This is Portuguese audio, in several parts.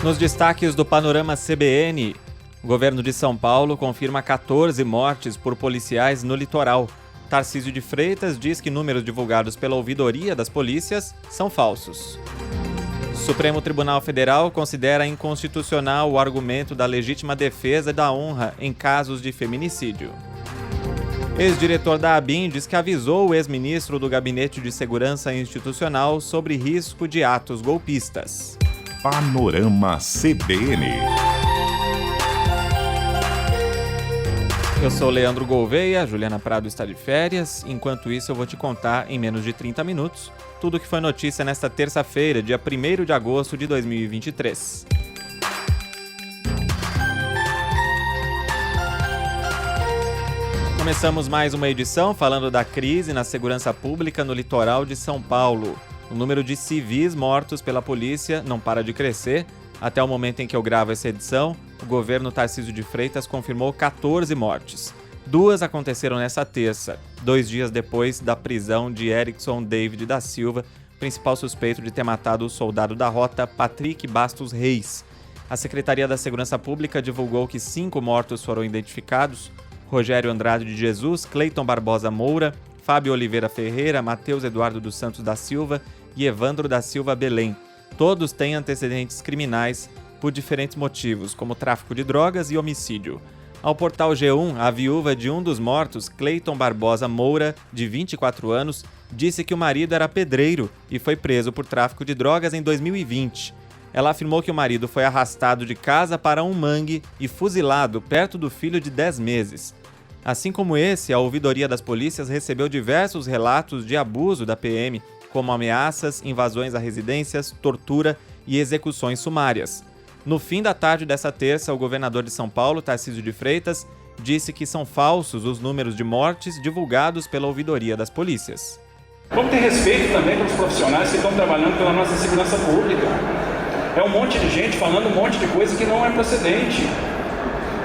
Nos destaques do Panorama CBN, o governo de São Paulo confirma 14 mortes por policiais no litoral. Tarcísio de Freitas diz que números divulgados pela ouvidoria das polícias são falsos. Supremo Tribunal Federal considera inconstitucional o argumento da legítima defesa da honra em casos de feminicídio. Ex-diretor da ABIN diz que avisou o ex-ministro do Gabinete de Segurança Institucional sobre risco de atos golpistas. Panorama CBN. Eu sou Leandro Gouveia, a Juliana Prado está de férias. Enquanto isso, eu vou te contar em menos de 30 minutos tudo o que foi notícia nesta terça-feira, dia 1º de agosto de 2023. Começamos mais uma edição falando da crise na segurança pública no litoral de São Paulo. O número de civis mortos pela polícia não para de crescer. Até o momento em que eu gravo essa edição, o governo Tarcísio de Freitas confirmou 14 mortes. 2 aconteceram nessa terça, 2 dias depois da prisão de Erickson David da Silva, principal suspeito de ter matado o soldado da rota Patrick Bastos Reis. A Secretaria da Segurança Pública divulgou que 5 mortos foram identificados: Rogério Andrade de Jesus, Cleiton Barbosa Moura, Fábio Oliveira Ferreira, Matheus Eduardo dos Santos da Silva e Evandro da Silva Belém. Todos têm antecedentes criminais por diferentes motivos, como tráfico de drogas e homicídio. Ao portal G1, a viúva de um dos mortos, Cleiton Barbosa Moura, de 24 anos, disse que o marido era pedreiro e foi preso por tráfico de drogas em 2020. Ela afirmou que o marido foi arrastado de casa para um mangue e fuzilado perto do filho de 10 meses. Assim como esse, a ouvidoria das polícias recebeu diversos relatos de abuso da PM, como ameaças, invasões a residências, tortura e execuções sumárias. No fim da tarde dessa terça, o governador de São Paulo, Tarcísio de Freitas, disse que são falsos os números de mortes divulgados pela ouvidoria das polícias. Vamos ter respeito também pelos profissionais que estão trabalhando pela nossa segurança pública. É um monte de gente falando um monte de coisa que não é procedente.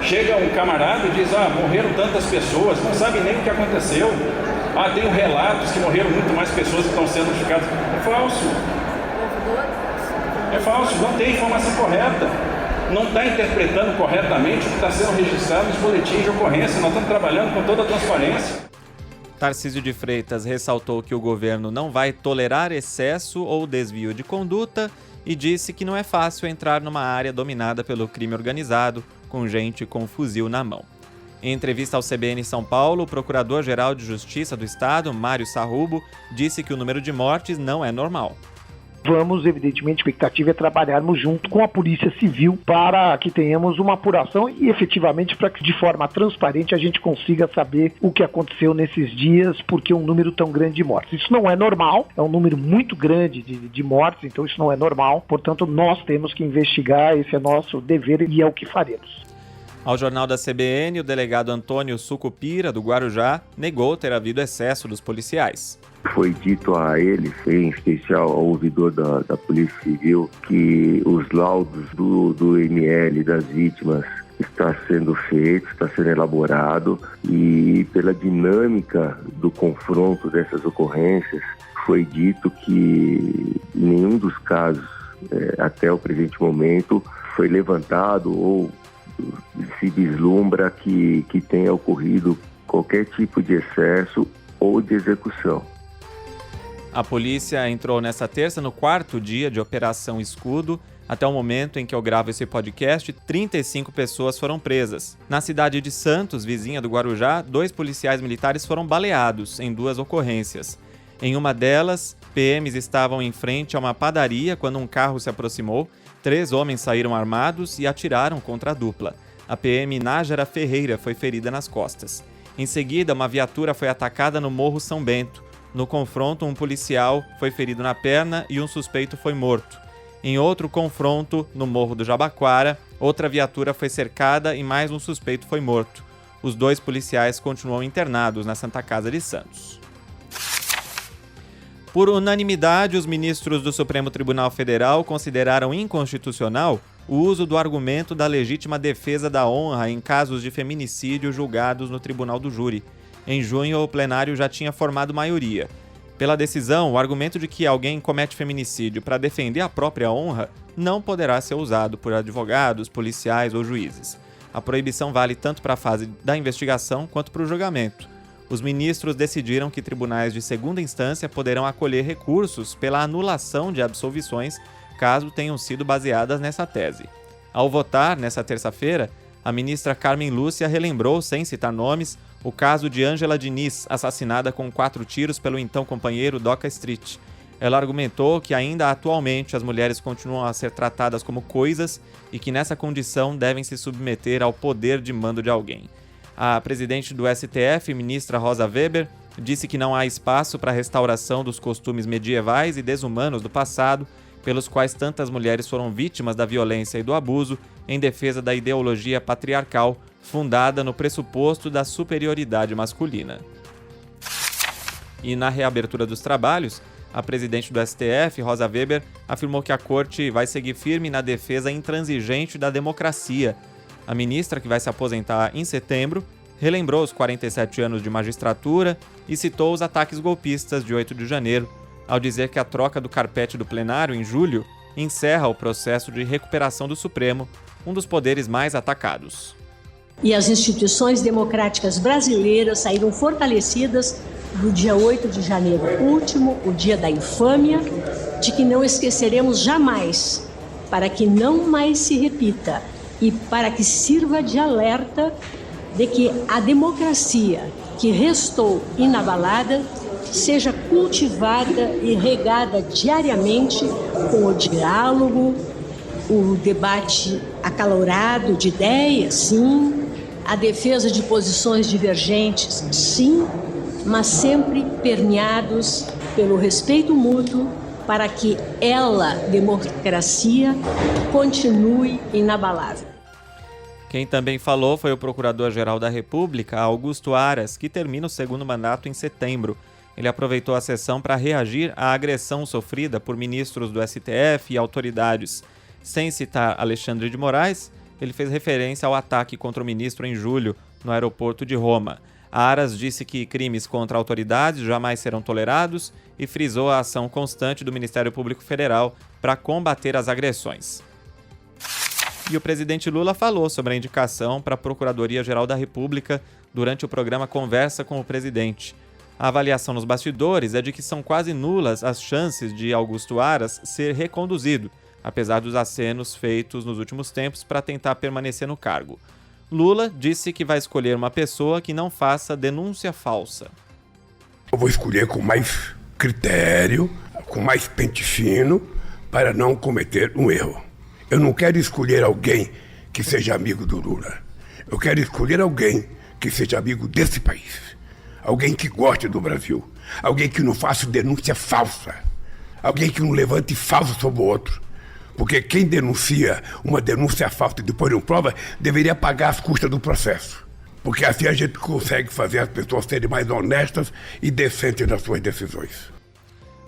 Chega um camarada e diz, morreram tantas pessoas, não sabe nem o que aconteceu. Tenho relatos que morreram muito mais pessoas que estão sendo notificadas. É falso. É falso, não tem informação correta. Não está interpretando corretamente o que está sendo registrado nos boletins de ocorrência. Nós estamos trabalhando com toda a transparência. Tarcísio de Freitas ressaltou que o governo não vai tolerar excesso ou desvio de conduta e disse que não é fácil entrar numa área dominada pelo crime organizado, com gente com fuzil na mão. Em entrevista ao CBN São Paulo, o Procurador-Geral de Justiça do Estado, Mário Sarrubo, disse que o número de mortes não é normal. Vamos, evidentemente, a expectativa é trabalharmos junto com a Polícia Civil para que tenhamos uma apuração e, efetivamente, para que de forma transparente a gente consiga saber o que aconteceu nesses dias, porque um número tão grande de mortes. Isso não é normal, é um número muito grande de mortes, então isso não é normal. Portanto, nós temos que investigar, esse é nosso dever e é o que faremos. Ao jornal da CBN, o delegado Antônio Sucupira, do Guarujá, negou ter havido excesso dos policiais. Foi dito a ele, em especial ao ouvidor da Polícia Civil, que os laudos do ML das vítimas está sendo feito, está sendo elaborado, e pela dinâmica do confronto dessas ocorrências, foi dito que nenhum dos casos, até o presente momento, foi levantado ou se vislumbra que tenha ocorrido qualquer tipo de excesso ou de execução. A polícia entrou nesta terça no 4º dia de Operação Escudo. Até o momento em que eu gravo esse podcast, 35 pessoas foram presas. Na cidade de Santos, vizinha do Guarujá, 2 policiais militares foram baleados em 2 ocorrências. Em uma delas, PMs estavam em frente a uma padaria quando um carro se aproximou. 3 homens saíram armados e atiraram contra a dupla. A PM Nájara Ferreira foi ferida nas costas. Em seguida, uma viatura foi atacada no Morro São Bento. No confronto, um policial foi ferido na perna e um suspeito foi morto. Em outro confronto, no Morro do Jabaquara, outra viatura foi cercada e mais um suspeito foi morto. Os 2 policiais continuam internados na Santa Casa de Santos. Por unanimidade, os ministros do Supremo Tribunal Federal consideraram inconstitucional o uso do argumento da legítima defesa da honra em casos de feminicídio julgados no Tribunal do Júri. Em junho, o plenário já tinha formado maioria. Pela decisão, o argumento de que alguém comete feminicídio para defender a própria honra não poderá ser usado por advogados, policiais ou juízes. A proibição vale tanto para a fase da investigação quanto para o julgamento. Os ministros decidiram que tribunais de segunda instância poderão acolher recursos pela anulação de absolvições caso tenham sido baseadas nessa tese. Ao votar, nessa terça-feira, a ministra Carmen Lúcia relembrou, sem citar nomes, o caso de Ângela Diniz, assassinada com 4 tiros pelo então companheiro Doca Street. Ela argumentou que ainda atualmente as mulheres continuam a ser tratadas como coisas e que nessa condição devem se submeter ao poder de mando de alguém. A presidente do STF, ministra Rosa Weber, disse que não há espaço para a restauração dos costumes medievais e desumanos do passado, pelos quais tantas mulheres foram vítimas da violência e do abuso, em defesa da ideologia patriarcal fundada no pressuposto da superioridade masculina. E na reabertura dos trabalhos, a presidente do STF, Rosa Weber, afirmou que a corte vai seguir firme na defesa intransigente da democracia. A ministra, que vai se aposentar em setembro, relembrou os 47 anos de magistratura e citou os ataques golpistas de 8 de janeiro, ao dizer que a troca do carpete do plenário em julho encerra o processo de recuperação do Supremo, um dos poderes mais atacados. E as instituições democráticas brasileiras saíram fortalecidas do dia 8 de janeiro último, o dia da infâmia, de que não esqueceremos jamais, para que não mais se repita e para que sirva de alerta de que a democracia que restou inabalada seja cultivada e regada diariamente com o diálogo, o debate acalorado de ideias, sim, a defesa de posições divergentes, sim, mas sempre permeados pelo respeito mútuo para que ela, democracia, continue inabalável. Quem também falou foi o Procurador-Geral da República, Augusto Aras, que termina o segundo mandato em setembro. Ele aproveitou a sessão para reagir à agressão sofrida por ministros do STF e autoridades. Sem citar Alexandre de Moraes, ele fez referência ao ataque contra o ministro em julho, no aeroporto de Roma. Aras disse que crimes contra autoridades jamais serão tolerados e frisou a ação constante do Ministério Público Federal para combater as agressões. E o presidente Lula falou sobre a indicação para a Procuradoria-Geral da República durante o programa Conversa com o Presidente. A avaliação nos bastidores é de que são quase nulas as chances de Augusto Aras ser reconduzido, apesar dos acenos feitos nos últimos tempos para tentar permanecer no cargo. Lula disse que vai escolher uma pessoa que não faça denúncia falsa. Eu vou escolher com mais critério, com mais pente fino, para não cometer um erro. Eu não quero escolher alguém que seja amigo do Lula. Eu quero escolher alguém que seja amigo desse país. Alguém que goste do Brasil. Alguém que não faça denúncia falsa. Alguém que não levante falso sobre o outro. Porque quem denuncia uma denúncia falsa e depois não prova, deveria pagar as custas do processo. Porque assim a gente consegue fazer as pessoas serem mais honestas e decentes nas suas decisões.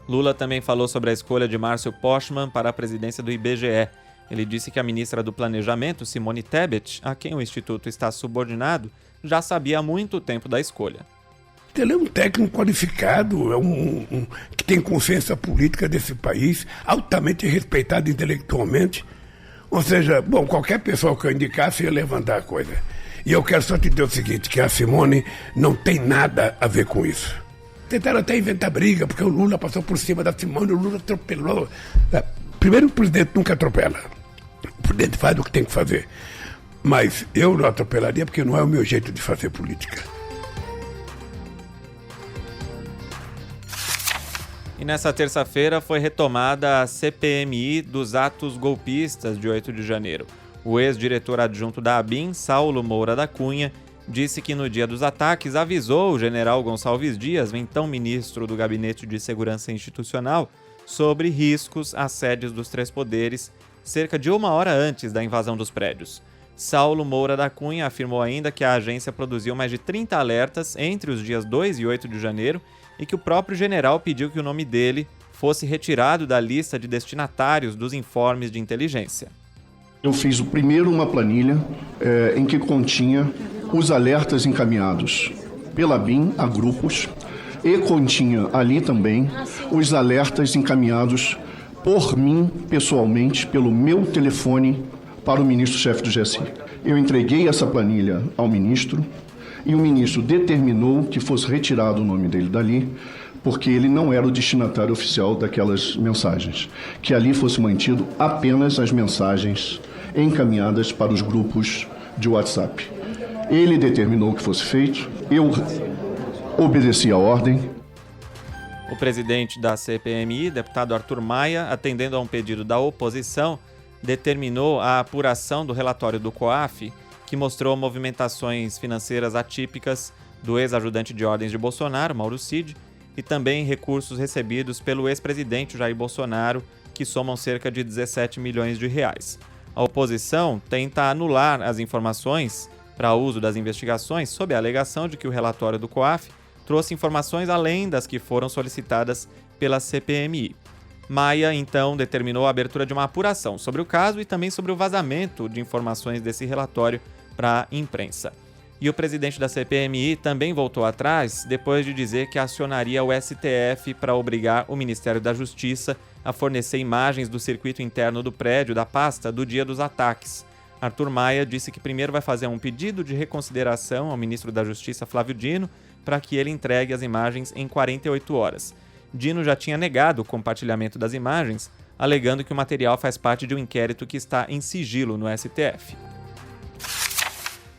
Lula também falou sobre a escolha de Márcio Postman para a presidência do IBGE. Ele disse que a ministra do Planejamento, Simone Tebet, a quem o Instituto está subordinado, já sabia há muito tempo da escolha. Ele é um técnico qualificado, que tem consciência política desse país, altamente respeitado intelectualmente. Ou seja, bom, qualquer pessoa que eu indicasse ia levantar a coisa. E eu quero só te dizer o seguinte, que a Simone não tem nada a ver com isso. Tentaram até inventar briga, porque o Lula passou por cima da Simone, o Lula atropelou. Primeiro, o presidente nunca atropela. O presidente faz o que tem que fazer. Mas eu não atropelaria porque não é o meu jeito de fazer política. E nessa terça-feira foi retomada a CPMI dos atos golpistas de 8 de janeiro. O ex-diretor adjunto da ABIN, Saulo Moura da Cunha, disse que no dia dos ataques avisou o general Gonçalves Dias, então ministro do Gabinete de Segurança Institucional, sobre riscos às sedes dos três poderes, cerca de 1 hora antes da invasão dos prédios. Saulo Moura da Cunha afirmou ainda que a agência produziu mais de 30 alertas entre os dias 2 e 8 de janeiro e que o próprio general pediu que o nome dele fosse retirado da lista de destinatários dos informes de inteligência. Eu fiz primeiro uma planilha em que continha os alertas encaminhados pela ABIN a grupos e continha ali também os alertas encaminhados por mim, pessoalmente, pelo meu telefone para o ministro-chefe do GSI. Eu entreguei essa planilha ao ministro e o ministro determinou que fosse retirado o nome dele dali, porque ele não era o destinatário oficial daquelas mensagens, que ali fosse mantido apenas as mensagens encaminhadas para os grupos de WhatsApp. Ele determinou que fosse feito, eu obedeci a ordem. O presidente da CPMI, deputado Arthur Maia, atendendo a um pedido da oposição, determinou a apuração do relatório do COAF, que mostrou movimentações financeiras atípicas do ex-ajudante de ordens de Bolsonaro, Mauro Cid, e também recursos recebidos pelo ex-presidente Jair Bolsonaro, que somam cerca de 17 milhões de reais. A oposição tenta anular as informações para uso das investigações sob a alegação de que o relatório do COAF trouxe informações além das que foram solicitadas pela CPMI. Maia, então, determinou a abertura de uma apuração sobre o caso e também sobre o vazamento de informações desse relatório para a imprensa. E o presidente da CPMI também voltou atrás depois de dizer que acionaria o STF para obrigar o Ministério da Justiça a fornecer imagens do circuito interno do prédio da pasta do dia dos ataques. Arthur Maia disse que primeiro vai fazer um pedido de reconsideração ao ministro da Justiça, Flávio Dino, para que ele entregue as imagens em 48 horas. Dino já tinha negado o compartilhamento das imagens, alegando que o material faz parte de um inquérito que está em sigilo no STF.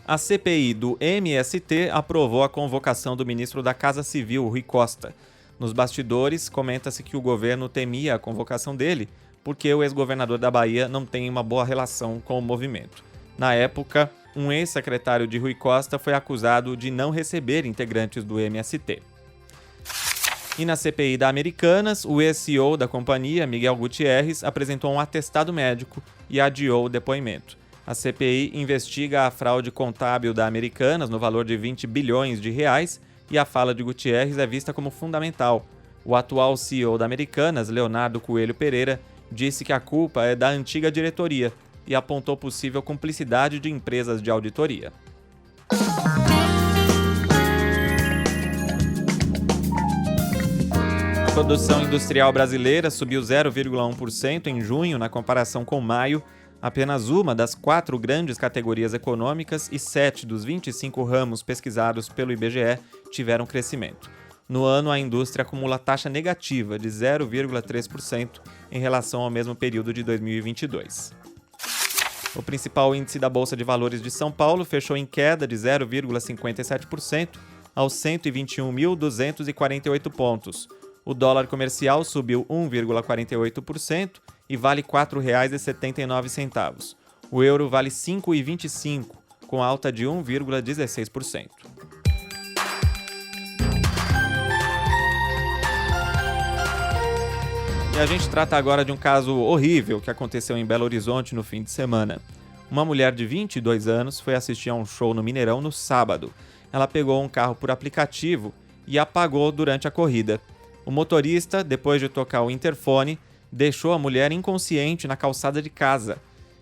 A CPI do MST aprovou a convocação do ministro da Casa Civil, Rui Costa. Nos bastidores, comenta-se que o governo temia a convocação dele, porque o ex-governador da Bahia não tem uma boa relação com o movimento. Na época, um ex-secretário de Rui Costa foi acusado de não receber integrantes do MST. E na CPI da Americanas, o ex-CEO da companhia, Miguel Gutierrez, apresentou um atestado médico e adiou o depoimento. A CPI investiga a fraude contábil da Americanas no valor de 20 bilhões de reais e a fala de Gutierrez é vista como fundamental. O atual CEO da Americanas, Leonardo Coelho Pereira, disse que a culpa é da antiga diretoria e apontou possível cumplicidade de empresas de auditoria. A produção industrial brasileira subiu 0,1% em junho na comparação com maio. Apenas uma das 4 grandes categorias econômicas e 7 dos 25 ramos pesquisados pelo IBGE tiveram crescimento. No ano, a indústria acumula taxa negativa de 0,3% em relação ao mesmo período de 2022. O principal índice da Bolsa de Valores de São Paulo fechou em queda de 0,57% aos 121.248 pontos. O dólar comercial subiu 1,48% e vale R$ 4,79. O euro vale R$ 5,25, com alta de 1,16%. E a gente trata agora de um caso horrível que aconteceu em Belo Horizonte no fim de semana. Uma mulher de 22 anos foi assistir a um show no Mineirão no sábado. Ela pegou um carro por aplicativo e apagou durante a corrida. O motorista, depois de tocar o interfone, deixou a mulher inconsciente na calçada de casa.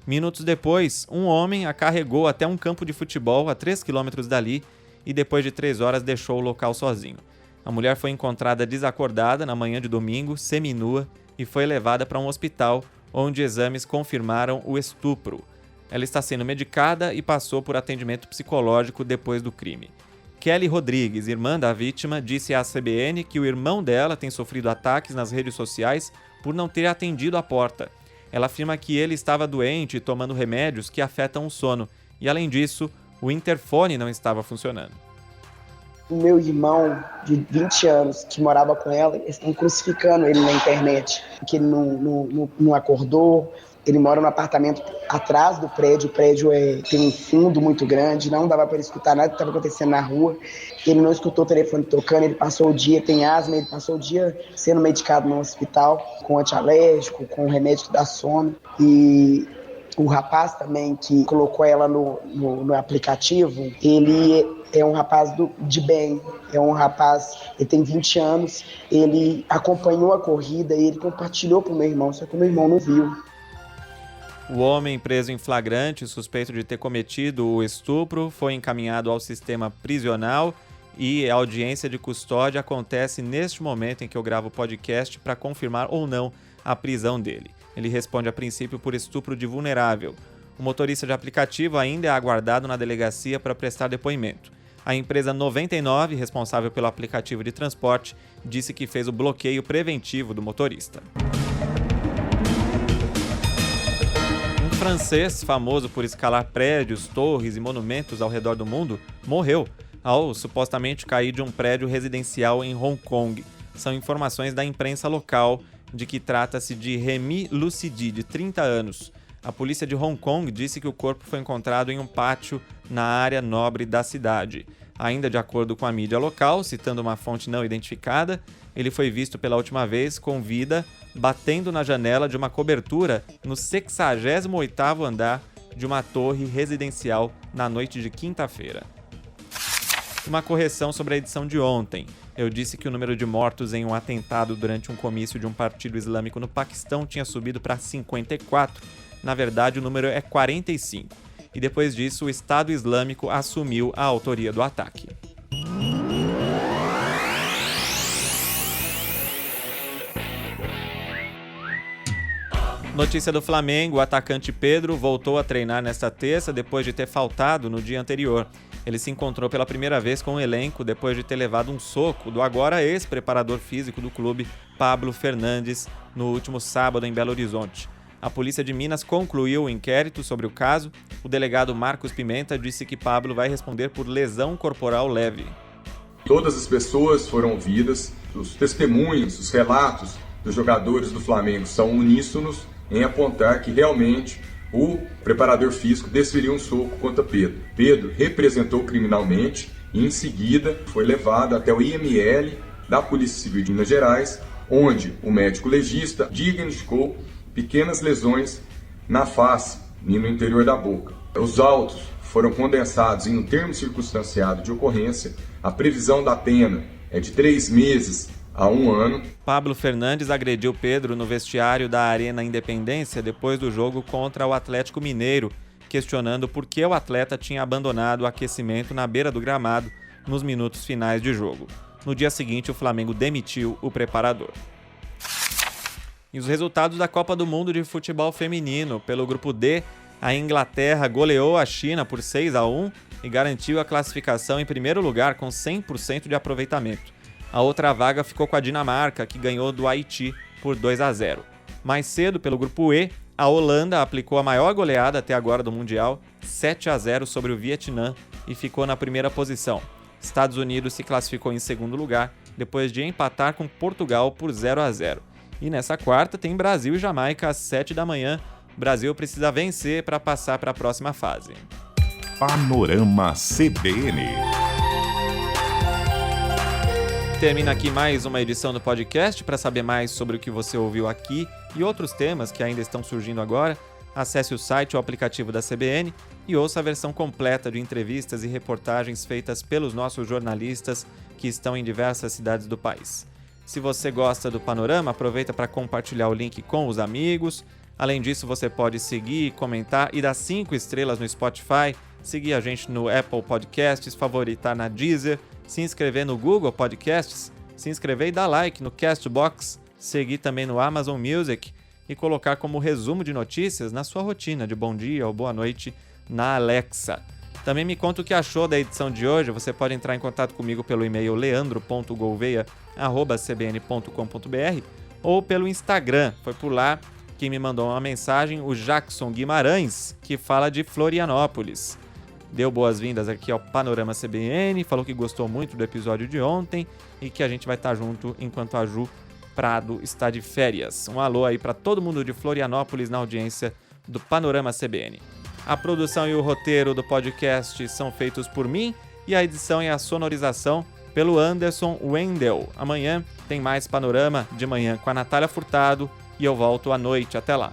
Minutos depois, um homem a carregou até um campo de futebol a 3 quilômetros dali e depois de 3 horas deixou o local sozinho. A mulher foi encontrada desacordada na manhã de domingo, seminua, e foi levada para um hospital, onde exames confirmaram o estupro. Ela está sendo medicada e passou por atendimento psicológico depois do crime. Kelly Rodrigues, irmã da vítima, disse à CBN que o irmão dela tem sofrido ataques nas redes sociais por não ter atendido a porta. Ela afirma que ele estava doente e tomando remédios que afetam o sono, e além disso, o interfone não estava funcionando. O meu irmão, de 20 anos, que morava com ela, eles estão crucificando ele na internet, porque ele não acordou. Ele mora no apartamento atrás do prédio, o prédio tem um fundo muito grande, não dava para ele escutar nada que estava acontecendo na rua. Ele não escutou o telefone tocando, ele passou o dia, tem asma, ele passou o dia sendo medicado no hospital, com antialérgico, com remédio que dá sono. E o rapaz também que colocou ela no aplicativo, ele é um rapaz de bem, é um rapaz, ele tem 20 anos, ele acompanhou a corrida e ele compartilhou para o meu irmão, só que o meu irmão não viu. O homem preso em flagrante, suspeito de ter cometido o estupro, foi encaminhado ao sistema prisional e a audiência de custódia acontece neste momento em que eu gravo o podcast para confirmar ou não a prisão dele. Ele responde a princípio por estupro de vulnerável. O motorista de aplicativo ainda é aguardado na delegacia para prestar depoimento. A empresa 99, responsável pelo aplicativo de transporte, disse que fez o bloqueio preventivo do motorista. Um francês famoso por escalar prédios, torres e monumentos ao redor do mundo morreu ao supostamente cair de um prédio residencial em Hong Kong. São informações da imprensa local de que trata-se de Remy Lucidi, de 30 anos. A polícia de Hong Kong disse que o corpo foi encontrado em um pátio na área nobre da cidade. Ainda de acordo com a mídia local, citando uma fonte não identificada, ele foi visto pela última vez com vida batendo na janela de uma cobertura no 68º andar de uma torre residencial na noite de quinta-feira. Uma correção sobre a edição de ontem. Eu disse que o número de mortos em um atentado durante um comício de um partido islâmico no Paquistão tinha subido para 54. Na verdade, o número é 45. E depois disso, o Estado Islâmico assumiu a autoria do ataque. Notícia do Flamengo: o atacante Pedro voltou a treinar nesta terça depois de ter faltado no dia anterior. Ele se encontrou pela primeira vez com o elenco depois de ter levado um soco do agora ex-preparador físico do clube, Pablo Fernandes, no último sábado em Belo Horizonte. A polícia de Minas concluiu o inquérito sobre o caso. O delegado Marcos Pimenta disse que Pablo vai responder por lesão corporal leve. Todas as pessoas foram ouvidas, os testemunhos, os relatos dos jogadores do Flamengo são uníssonos em apontar que realmente o preparador físico desferiu um soco contra Pedro. Pedro representou criminalmente e em seguida foi levado até o IML da Polícia Civil de Minas Gerais, onde o médico legista diagnosticou pequenas lesões na face e no interior da boca. Os autos foram condensados em um termo circunstanciado de ocorrência. A previsão da pena é de 3 meses a 1 ano. Pablo Fernandes agrediu Pedro no vestiário da Arena Independência depois do jogo contra o Atlético Mineiro, questionando por que o atleta tinha abandonado o aquecimento na beira do gramado nos minutos finais de jogo. No dia seguinte, o Flamengo demitiu o preparador. E os resultados da Copa do Mundo de Futebol Feminino. Pelo grupo D, a Inglaterra goleou a China por 6-1 e garantiu a classificação em primeiro lugar com 100% de aproveitamento. A outra vaga ficou com a Dinamarca, que ganhou do Haiti por 2-0. Mais cedo, pelo grupo E, a Holanda aplicou a maior goleada até agora do Mundial, 7-0 sobre o Vietnã, e ficou na primeira posição. Estados Unidos se classificou em segundo lugar, depois de empatar com Portugal por 0-0. E nessa quarta tem Brasil e Jamaica às 7 da manhã. O Brasil precisa vencer para passar para a próxima fase. Panorama CBN. Termina aqui mais uma edição do podcast. Para saber mais sobre o que você ouviu aqui e outros temas que ainda estão surgindo agora, acesse o site ou aplicativo da CBN e ouça a versão completa de entrevistas e reportagens feitas pelos nossos jornalistas que estão em diversas cidades do país. Se você gosta do Panorama, aproveita para compartilhar o link com os amigos. Além disso, você pode seguir, comentar e dar 5 estrelas no Spotify, seguir a gente no Apple Podcasts, favoritar na Deezer, se inscrever no Google Podcasts, se inscrever e dar like no Castbox, seguir também no Amazon Music e colocar como resumo de notícias na sua rotina de bom dia ou boa noite na Alexa. Também me conta o que achou da edição de hoje. Você pode entrar em contato comigo pelo e-mail leandro.gouveia@cbn.com.br ou pelo Instagram. Foi por lá que me mandou uma mensagem o Jackson Guimarães, que fala de Florianópolis. Deu boas-vindas aqui ao Panorama CBN, falou que gostou muito do episódio de ontem e que a gente vai estar junto enquanto a Ju Prado está de férias. Um alô aí para todo mundo de Florianópolis na audiência do Panorama CBN. A produção e o roteiro do podcast são feitos por mim e a edição e a sonorização pelo Anderson Wendel. Amanhã tem mais Panorama de manhã com a Natália Furtado e eu volto à noite. Até lá.